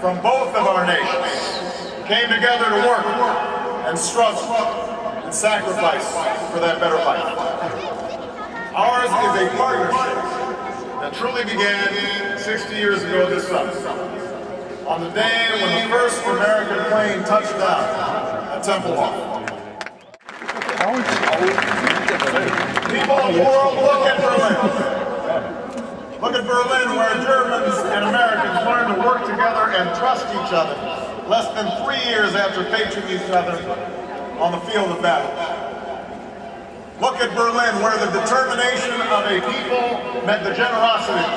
from both of our nations came together to work and struggle and sacrifice for that better life. Ours is a partnership that truly began 60 years ago this summer, on the day when the first American plane touched down at Temple Hall. People of the world, look at Berlin. Look at Berlin, where Germans and Americans learned to work together and trust each other less than 3 years after facing each other on the field of battle. Look at Berlin, where the determination of a people met the generosity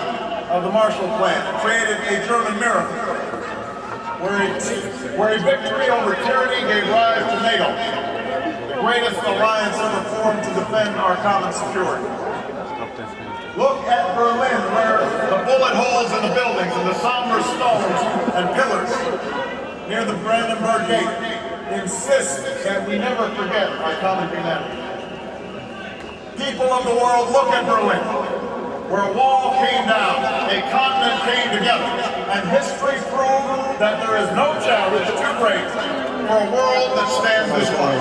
of the Marshall Plan and created a German miracle, where a victory over tyranny gave rise to NATO, the greatest alliance ever formed to defend our common security. Look at Berlin, where the bullet holes in the buildings and the somber stones and pillars near the Brandenburg Gate insist that we never forget our common humanity. People of the world, look at Berlin, where a wall came down, a continent came together, and history proved that there is no challenge too great for a world that stands this way.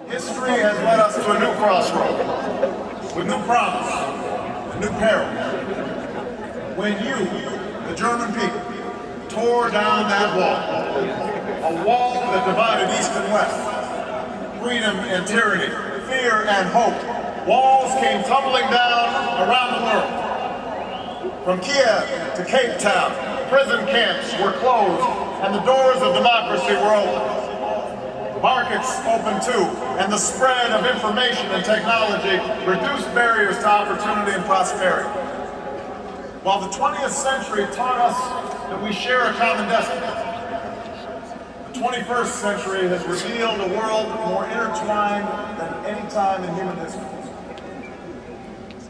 History has led us to a new crossroad, with new promise and new peril. When you, the German people, tore down that wall, a wall that divided East and West, freedom and tyranny, fear and hope, walls came tumbling down around the world. From Kiev to Cape Town, prison camps were closed and the doors of democracy were open. Markets opened too, and the spread of information and technology reduced barriers to opportunity and prosperity. While the 20th century taught us that we share a common destiny, the 21st century has revealed a world more intertwined than any time in human history.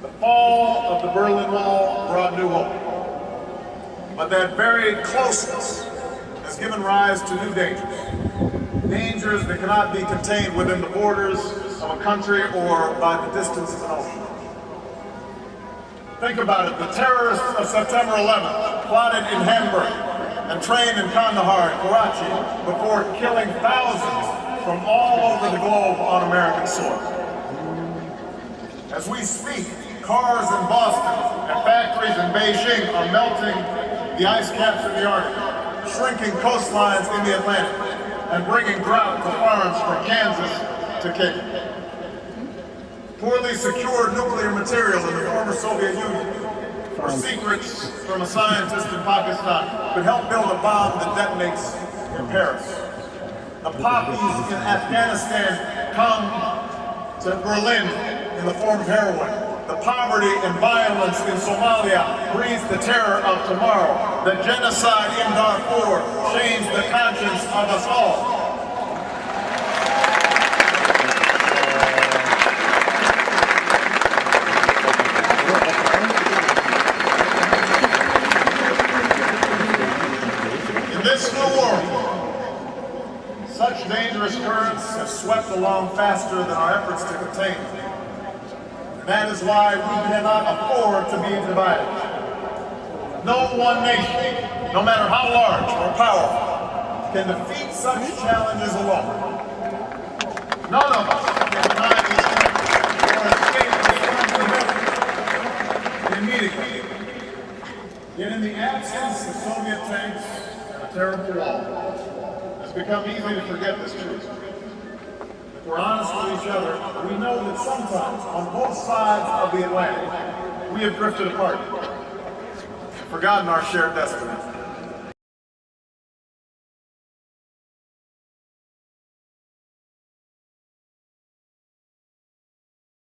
The fall of the Berlin Wall brought new hope, but that very closeness has given rise to new dangers that cannot be contained within the borders of a country or by the distance of an ocean. Think about it, the terrorists of September 11th plotted in Hamburg and trained in Kandahar and Karachi before killing thousands from all over the globe on American soil. As we speak, cars in Boston and factories in Beijing are melting the ice caps in the Arctic, shrinking coastlines in the Atlantic, and bringing drought to farms from Kansas to Cape. Poorly secured nuclear material in the former Soviet Union, or secrets from a scientist in Pakistan, could help build a bomb that detonates in Paris. The poppies in Afghanistan come to Berlin in the form of heroin. The poverty and violence in Somalia breeds the terror of tomorrow. The genocide in Darfur shames the conscience of us all. In this new world, such dangerous currents have swept along faster than our efforts to contain them. That is why we cannot afford to be divided. No one nation, no matter how large or powerful, can defeat such challenges alone. None of us can deny these threats or escape responsibility immediately. Yet in the absence of Soviet tanks and a terrible wall, it's become easy to forget this truth. If we're honest with each other, we know that sometimes, on both sides of the Atlantic, we have drifted apart, forgotten our shared destiny.